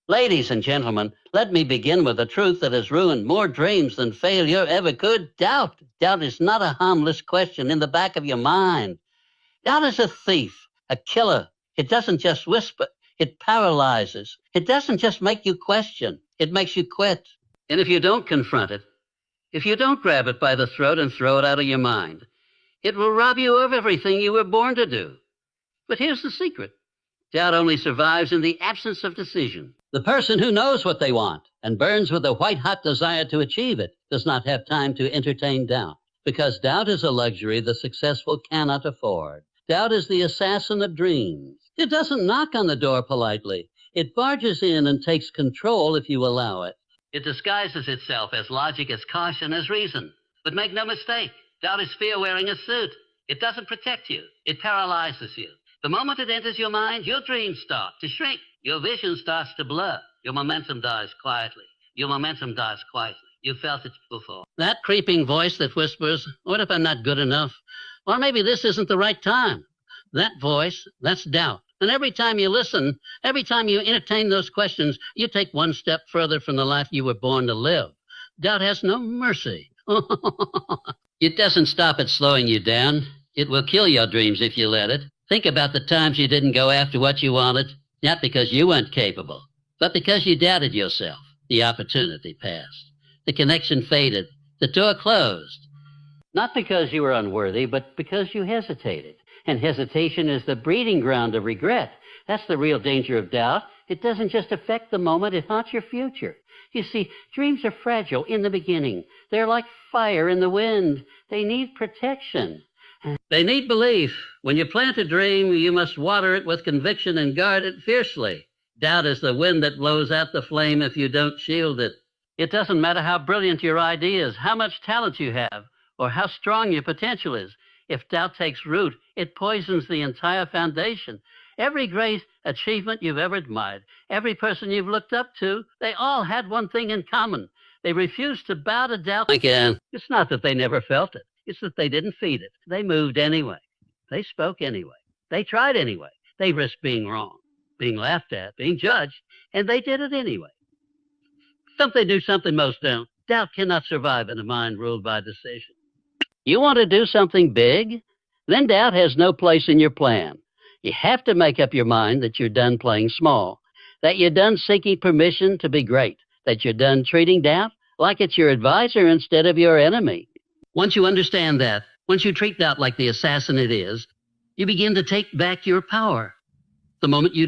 Ladies and gentlemen, let me begin with a truth that has ruined more dreams than failure ever could. Doubt. Doubt is not a harmless question in the back of your mind. Doubt is a thief, a killer. It doesn't just whisper, it paralyzes. It doesn't just make you question, it makes you quit. And if you don't confront it, if you don't grab it by the throat and throw it out of your mind, it will rob you of everything you were born to do. But here's the secret. Doubt only survives in the absence of decision. The person who knows what they want and burns with a white-hot desire to achieve it does not have time to entertain doubt, because doubt is a luxury the successful cannot afford. Doubt is the assassin of dreams. It doesn't knock on the door politely. It barges in and takes control if you allow it. It disguises itself as logic, as caution, as reason. But make no mistake, doubt is fear wearing a suit. It doesn't protect you. It paralyzes you. The moment it enters your mind, your dreams start to shrink. Your vision starts to blur. Your momentum dies quietly. Your momentum dies quietly. You felt it before. That creeping voice that whispers, what if I'm not good enough? Or maybe this isn't the right time. That voice, that's doubt. And every time you listen, every time you entertain those questions, you take one step further from the life you were born to live. Doubt has no mercy. It doesn't stop at slowing you down. It will kill your dreams if you let it. Think about the times you didn't go after what you wanted, not because you weren't capable, but because you doubted yourself. The opportunity passed. The connection faded. The door closed. Not because you were unworthy, but because you hesitated. And hesitation is the breeding ground of regret. That's the real danger of doubt. It doesn't just affect the moment, it haunts your future. You see, dreams are fragile in the beginning. They're like fire in the wind. They need protection. They need belief. When you plant a dream, you must water it with conviction and guard it fiercely. Doubt is the wind that blows out the flame if you don't shield it. It doesn't matter how brilliant your idea is, how much talent you have, or how strong your potential is. If doubt takes root, it poisons the entire foundation. Every great achievement you've ever admired, every person you've looked up to, they all had one thing in common. They refused to bow to doubt again. It's not that they never felt it. It's that they didn't feed it. They moved anyway. They spoke anyway. They tried anyway. They risked being wrong, being laughed at, being judged, and they did it anyway. Some they do, something most don't. Doubt cannot survive in a mind ruled by decision. You want to do something big? Then doubt has no place in your plan. You have to make up your mind that you're done playing small, that you're done seeking permission to be great, that you're done treating doubt like it's your advisor instead of your enemy. Once you understand that, once you treat doubt like the assassin it is, you begin to take back your power. The moment you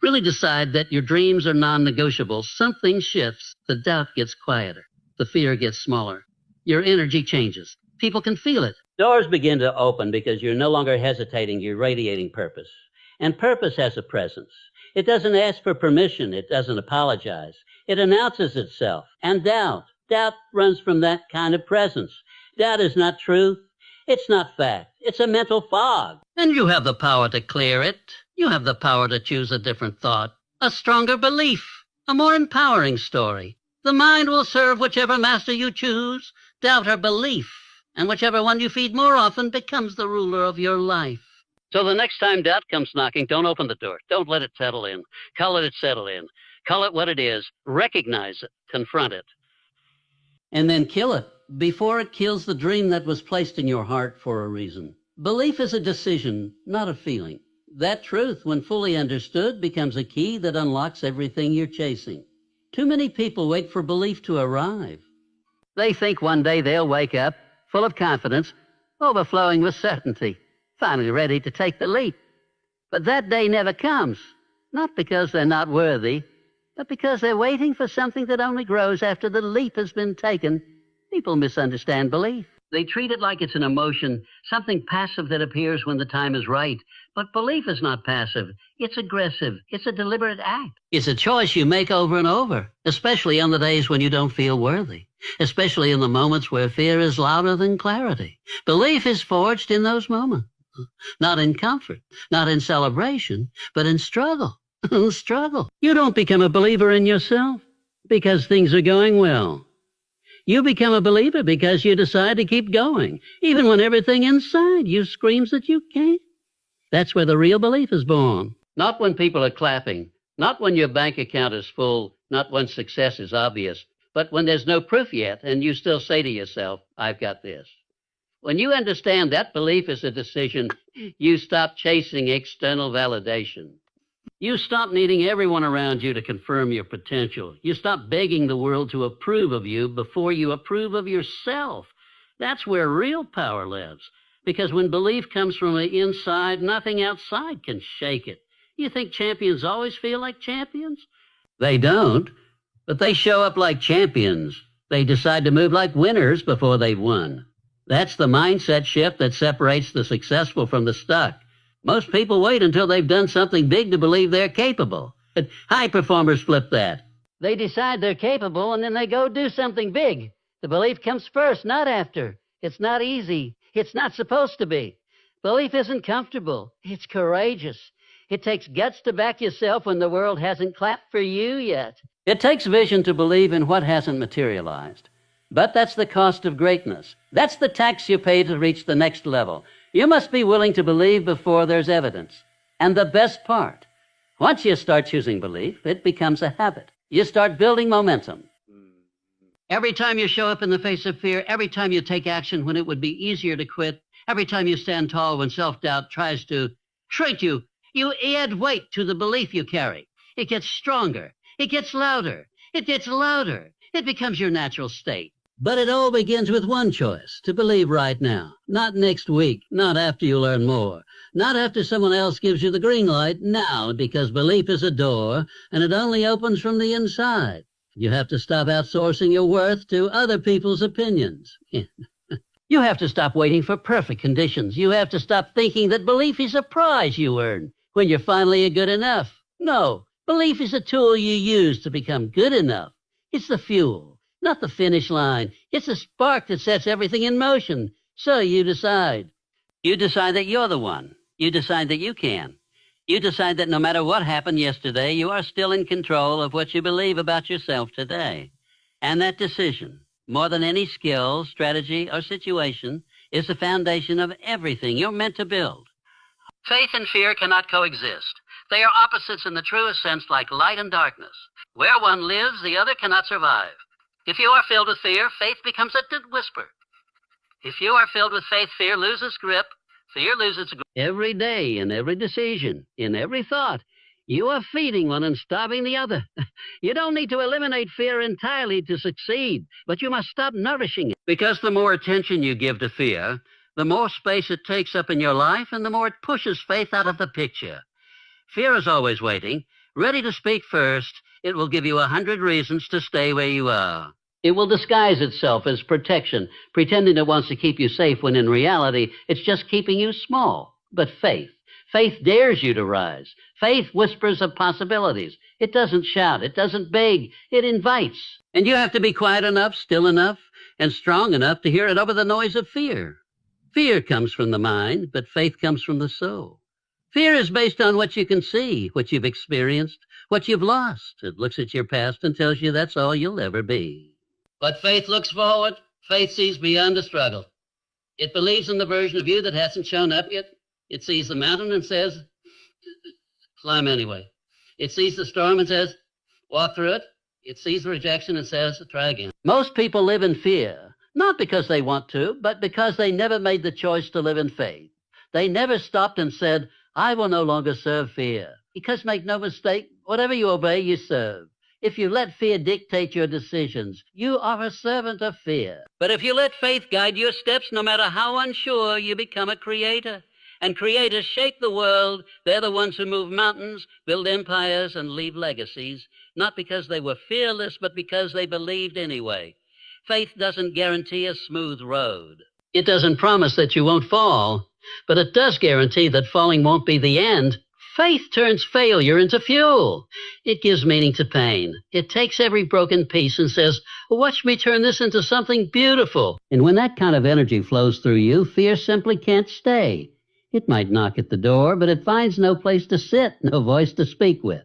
really decide that your dreams are non-negotiable, something shifts. The doubt gets quieter. The fear gets smaller. Your energy changes. People can feel it. Doors begin to open because you're no longer hesitating. You're radiating purpose. And purpose has a presence. It doesn't ask for permission. It doesn't apologize. It announces itself. And doubt runs from that kind of presence. Doubt is not truth. It's not fact. It's a mental fog. And you have the power to clear it. You have the power to choose a different thought, a stronger belief, a more empowering story. The mind will serve whichever master you choose, doubt or belief, and whichever one you feed more often becomes the ruler of your life. So the next time doubt comes knocking, don't open the door. Don't let it settle in. Call it settle in. Call it what it is. Recognize it. Confront it. And then kill it before it kills the dream that was placed in your heart for a reason. Belief is a decision, not a feeling. That truth, when fully understood, becomes a key that unlocks everything you're chasing. Too many people wait for belief to arrive. They think one day they'll wake up, full of confidence, overflowing with certainty, finally ready to take the leap. But that day never comes, not because they're not worthy, but because they're waiting for something that only grows after the leap has been taken. People misunderstand belief. They treat it like it's an emotion, something passive that appears when the time is right. But belief is not passive. It's aggressive. It's a deliberate act. It's a choice you make over and over, especially on the days when you don't feel worthy, especially in the moments where fear is louder than clarity. Belief is forged in those moments, not in comfort, not in celebration, but in struggle. Struggle. You don't become a believer in yourself because things are going well. You become a believer because you decide to keep going, even when everything inside you screams that you can't. That's where the real belief is born. Not when people are clapping, Not when your bank account is full, not when success is obvious, but when there's no proof yet and you still say to yourself, I've got this. When you understand that belief is a decision, you stop chasing external validation. You stop needing everyone around you to confirm your potential. You stop begging the world to approve of you before you approve of yourself. That's where real power lives. Because when belief comes from the inside, nothing outside can shake it. You think champions always feel like champions? They don't, but they show up like champions. They decide to move like winners before they've won. That's the mindset shift that separates the successful from the stuck. Most people wait until they've done something big to believe they're capable. But high performers flip that. They decide they're capable and then they go do something big. The belief comes first, not after. It's not easy. It's not supposed to be. Belief isn't comfortable. It's courageous. It takes guts to back yourself when the world hasn't clapped for you yet. It takes vision to believe in what hasn't materialized. But that's the cost of greatness. That's the tax you pay to reach the next level. You must be willing to believe before there's evidence. And the best part, once you start choosing belief, it becomes a habit. You start building momentum. Every time you show up in the face of fear, every time you take action when it would be easier to quit, every time you stand tall when self-doubt tries to shrink you, you add weight to the belief you carry. It gets stronger. It gets louder. It gets louder. It becomes your natural state. But it all begins with one choice, to believe right now. Not next week, not after you learn more, not after someone else gives you the green light, now, because belief is a door, and it only opens from the inside. You have to stop outsourcing your worth to other people's opinions. You have to stop waiting for perfect conditions. You have to stop thinking that belief is a prize you earn when you're finally good enough. No, belief is a tool you use to become good enough. It's the fuel, not the finish line. It's the spark that sets everything in motion. So you decide. You decide that you're the one. You decide that you can. You decide that no matter what happened yesterday, you are still in control of what you believe about yourself today. And that decision, more than any skill, strategy, or situation, is the foundation of everything you're meant to build. Faith and fear cannot coexist. They are opposites in the truest sense, like light and darkness. Where one lives, the other cannot survive. If you are filled with fear, faith becomes a dead whisper. If you are filled with faith, fear loses grip. Fear loses grip. Every day, in every decision, in every thought, you are feeding one and starving the other. You don't need to eliminate fear entirely to succeed, but you must stop nourishing it. Because the more attention you give to fear, the more space it takes up in your life and the more it pushes faith out of the picture. Fear is always waiting, ready to speak first. It will give you 100 reasons to stay where you are. It will disguise itself as protection, pretending it wants to keep you safe when in reality it's just keeping you small. But faith dares you to rise. Faith whispers of possibilities. It doesn't shout. It doesn't beg. It invites. And you have to be quiet enough, still enough, and strong enough to hear it over the noise of fear. Fear comes from the mind, but faith comes from the soul. Fear is based on what you can see, what you've experienced, what you've lost. It looks at your past and tells you that's all you'll ever be. But faith looks forward. Faith sees beyond the struggle. It believes in the version of you that hasn't shown up yet. It sees the mountain and says, climb anyway. It sees the storm and says, walk through it. It sees the rejection and says, try again. Most people live in fear, not because they want to, but because they never made the choice to live in faith. They never stopped and said, I will no longer serve fear. Because make no mistake, whatever you obey, you serve. If you let fear dictate your decisions, you are a servant of fear. But if you let faith guide your steps, no matter how unsure, you become a creator. And creators shape the world. They're the ones who move mountains, build empires, and leave legacies, not because they were fearless, but because they believed anyway. Faith doesn't guarantee a smooth road. It doesn't promise that you won't fall, but it does guarantee that falling won't be the end. Faith turns failure into fuel. It gives meaning to pain. It takes every broken piece and says, watch me turn this into something beautiful. And when that kind of energy flows through you, fear simply can't stay. It might knock at the door, but it finds no place to sit, no voice to speak with.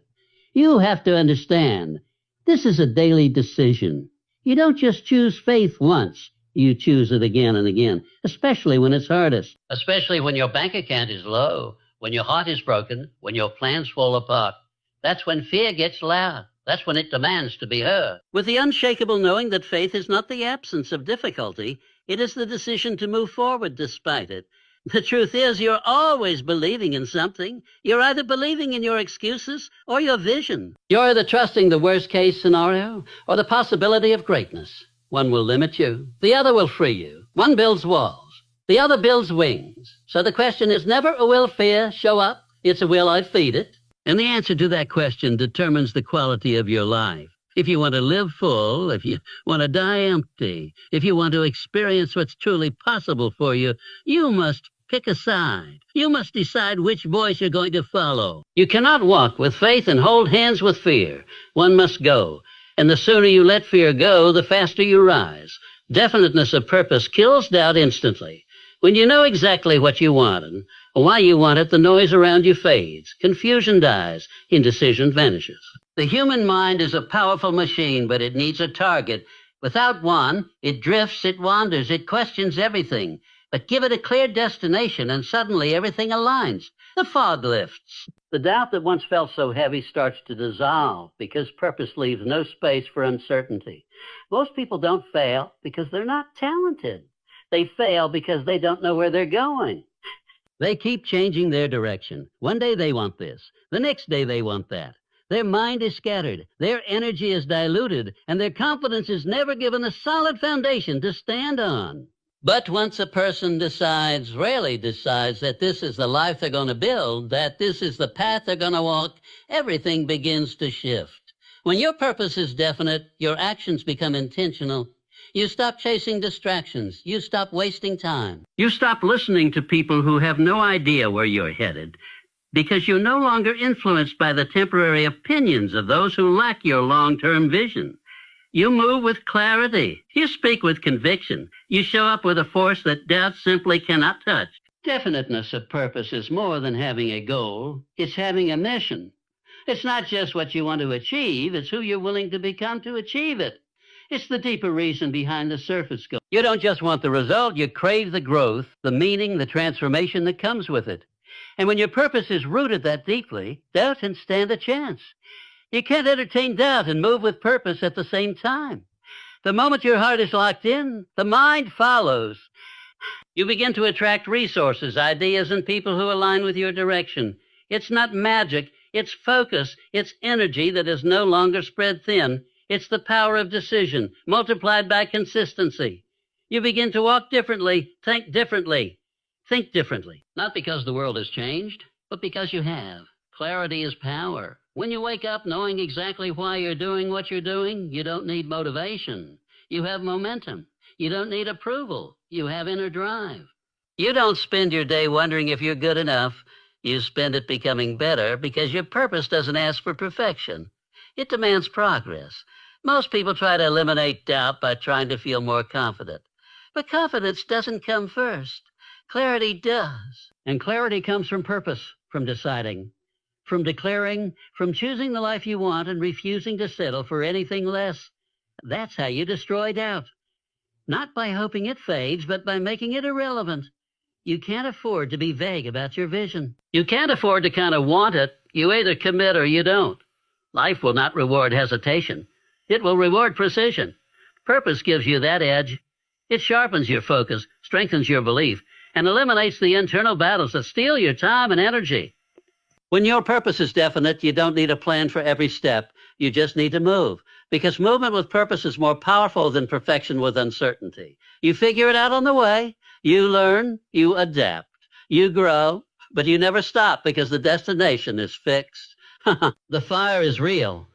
You have to understand, this is a daily decision. You don't just choose faith once. You choose it again and again, especially when it's hardest. Especially when your bank account is low, when your heart is broken, when your plans fall apart. That's when fear gets loud. That's when it demands to be heard. With the unshakable knowing that faith is not the absence of difficulty, it is the decision to move forward despite it. The truth is, you're always believing in something. You're either believing in your excuses or your vision. You're either trusting the worst-case scenario or the possibility of greatness. One will limit you. The other will free you. One builds walls. The other builds wings. So the question is never a will fear show up. It's a will I feed it. And the answer to that question determines the quality of your life. If you want to live full, if you want to die empty, if you want to experience what's truly possible for you, you must pick a side. You must decide which voice you're going to follow. You cannot walk with faith and hold hands with fear. One must go. And the sooner you let fear go, the faster you rise. Definiteness of purpose kills doubt instantly. When you know exactly what you want and why you want it, the noise around you fades. Confusion dies. Indecision vanishes. The human mind is a powerful machine, but it needs a target. Without one, it drifts, it wanders, it questions everything. But give it a clear destination, and suddenly everything aligns. The fog lifts. The doubt that once felt so heavy starts to dissolve because purpose leaves no space for uncertainty. Most people don't fail because they're not talented. They fail because they don't know where they're going. They keep changing their direction. One day they want this. The next day they want that. Their mind is scattered. Their energy is diluted, and their confidence is never given a solid foundation to stand on. But once a person rarely decides that this is the life they're going to build, that this is the path they're going to walk, everything begins to shift. When your purpose is definite, your actions become intentional. You stop chasing distractions. You stop wasting time. You stop listening to people who have no idea where you're headed, because you're no longer influenced by the temporary opinions of those who lack your long-term vision. You move with clarity. You speak with conviction. You show up with a force that doubt simply cannot touch. Definiteness of purpose is more than having a goal. It's having a mission. It's not just what you want to achieve. It's who you're willing to become to achieve it. It's the deeper reason behind the surface goal. You don't just want the result. You crave the growth, the meaning, the transformation that comes with it. And when your purpose is rooted that deeply, doubt can stand a chance. You can't entertain doubt and move with purpose at the same time. The moment your heart is locked in, the mind follows. You begin to attract resources, ideas, and people who align with your direction. It's not magic. It's focus. It's energy that is no longer spread thin. It's the power of decision multiplied by consistency. You begin to walk differently, think differently. Not because the world has changed, but because you have. Clarity is power. When you wake up knowing exactly why you're doing what you're doing, you don't need motivation. You have momentum. You don't need approval. You have inner drive. You don't spend your day wondering if you're good enough. You spend it becoming better because your purpose doesn't ask for perfection. It demands progress. Most people try to eliminate doubt by trying to feel more confident. But confidence doesn't come first. Clarity does. And clarity comes from purpose, from deciding, from declaring, from choosing the life you want and refusing to settle for anything less. That's how you destroy doubt. Not by hoping it fades, but by making it irrelevant. You can't afford to be vague about your vision. You can't afford to kind of want it. You either commit or you don't. Life will not reward hesitation. It will reward precision. Purpose gives you that edge. It sharpens your focus, strengthens your belief, and eliminates the internal battles that steal your time and energy. When your purpose is definite, you don't need a plan for every step. You just need to move, because movement with purpose is more powerful than perfection with uncertainty. You figure it out on the way. You learn, you adapt, you grow, but you never stop because the destination is fixed. The fire is real,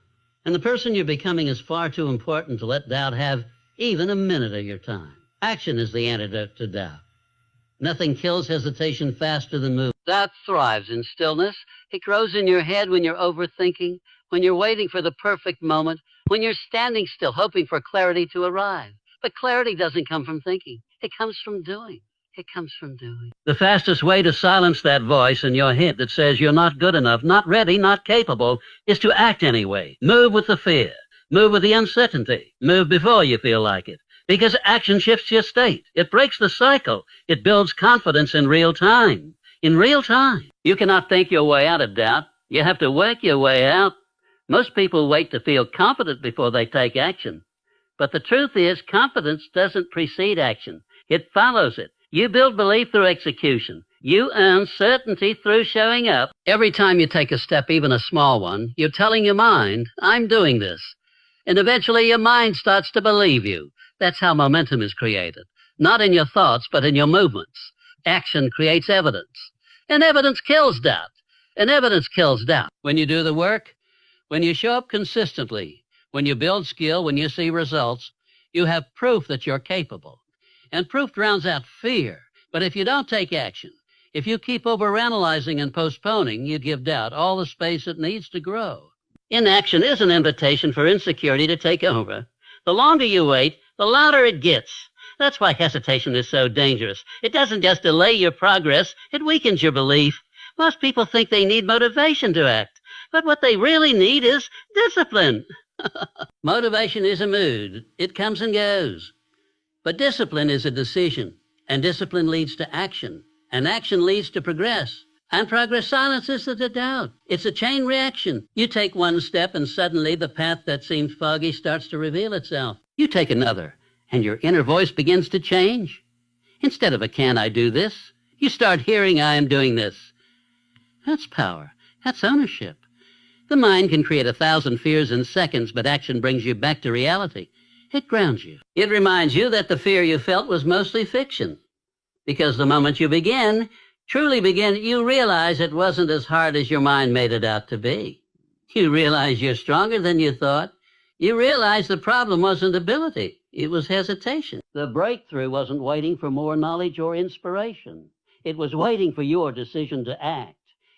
and the person you're becoming is far too important to let doubt have even a minute of your time. Action is the antidote to doubt. Nothing kills hesitation faster than movement. Doubt thrives in stillness. It grows in your head when you're overthinking, when you're waiting for the perfect moment, when you're standing still hoping for clarity to arrive. But clarity doesn't come from thinking. It comes from doing. The fastest way to silence that voice in your head that says you're not good enough, not ready, not capable, is to act anyway. Move with the fear. Move with the uncertainty. Move before you feel like it. Because action shifts your state. It breaks the cycle. It builds confidence in real time. In real time. You cannot think your way out of doubt. You have to work your way out. Most people wait to feel confident before they take action. But the truth is, confidence doesn't precede action. It follows it. You build belief through execution. You earn certainty through showing up. Every time you take a step, even a small one, you're telling your mind, I'm doing this. And eventually your mind starts to believe you. That's how momentum is created. Not in your thoughts, but in your movements. Action creates evidence. And evidence kills doubt. And evidence kills doubt. When you do the work, when you show up consistently, when you build skill, when you see results, you have proof that you're capable. And proof drowns out fear. But if you don't take action, if you keep overanalyzing and postponing, you give doubt all the space it needs to grow. Inaction is an invitation for insecurity to take over. The longer you wait, the louder it gets. That's why hesitation is so dangerous. It doesn't just delay your progress, it weakens your belief. Most people think they need motivation to act, but what they really need is discipline. Motivation is a mood. It comes and goes. But discipline is a decision, and discipline leads to action, and action leads to progress. And progress silences the doubt. It's a chain reaction. You take one step and suddenly the path that seems foggy starts to reveal itself. You take another and your inner voice begins to change. Instead of a can I do this, you start hearing I am doing this. That's power. That's ownership. The mind can create 1,000 fears in seconds, but action brings you back to reality. It grounds you. It reminds you that the fear you felt was mostly fiction. Because the moment you truly begin, you realize it wasn't as hard as your mind made it out to be. You realize you're stronger than you thought. You realize the problem wasn't ability, it was hesitation. The breakthrough wasn't waiting for more knowledge or inspiration. It was waiting for your decision to act.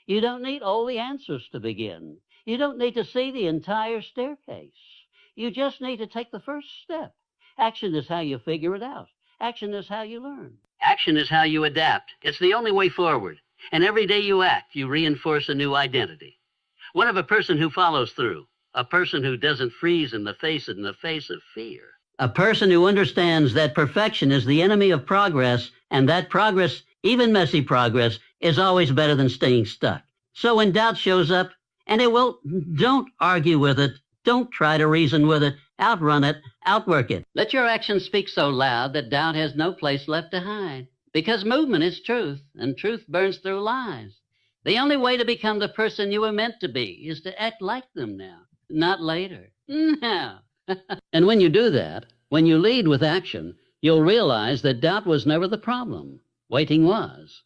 You don't need all the answers to begin. You don't need to see the entire staircase. You just need to take the first step. Action is how you figure it out. Action is how you learn. Action is how you adapt. It's the only way forward. And every day you act, you reinforce a new identity. One of a person who follows through. A person who doesn't freeze in the face of fear. A person who understands that perfection is the enemy of progress, and that progress, even messy progress, is always better than staying stuck. So when doubt shows up, and don't argue with it. Don't try to reason with it. Outrun it. Outwork it. Let your actions speak so loud that doubt has no place left to hide. Because movement is truth, and truth burns through lies. The only way to become the person you were meant to be is to act like them now, not later. Now. And when you do that, when you lead with action, you'll realize that doubt was never the problem. Waiting was.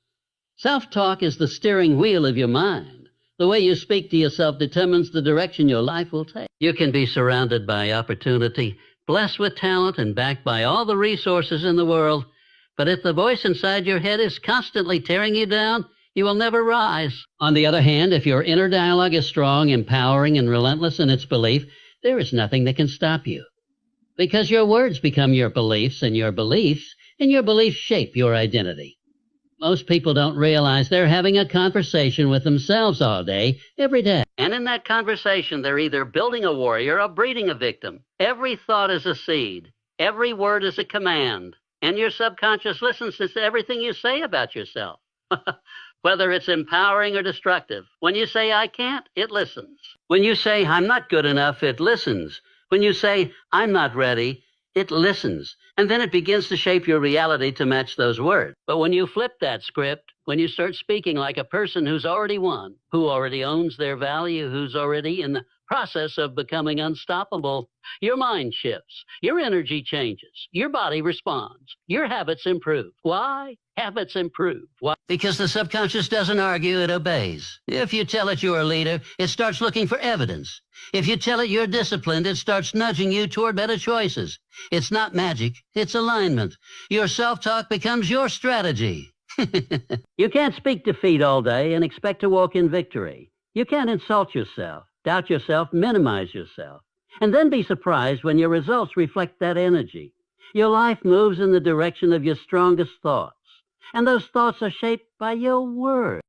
Self-talk is the steering wheel of your mind. The way you speak to yourself determines the direction your life will take. You can be surrounded by opportunity, blessed with talent, and backed by all the resources in the world. But if the voice inside your head is constantly tearing you down, you will never rise. On the other hand, if your inner dialogue is strong, empowering, and relentless in its belief, there is nothing that can stop you. Because your words become your beliefs, and your beliefs shape your identity. Most people don't realize they're having a conversation with themselves all day, every day. And in that conversation, they're either building a warrior or breeding a victim. Every thought is a seed. Every word is a command. And your subconscious listens to everything you say about yourself. Whether it's empowering or destructive. When you say, I can't, it listens. When you say, I'm not good enough, it listens. When you say, I'm not ready, it listens. And then it begins to shape your reality to match those words. But when you flip that script, when you start speaking like a person who's already won, who already owns their value, who's already in the process of becoming unstoppable, your mind shifts, your energy changes, your body responds, your habits improve. Why? Habits improve. Why? Because the subconscious doesn't argue, it obeys. If you tell it you're a leader, it starts looking for evidence. If you tell it you're disciplined, it starts nudging you toward better choices. It's not magic, it's alignment. Your self-talk becomes your strategy. You can't speak defeat all day and expect to walk in victory. You can't insult yourself, doubt yourself, minimize yourself, and then be surprised when your results reflect that energy. Your life moves in the direction of your strongest thoughts, and those thoughts are shaped by your words.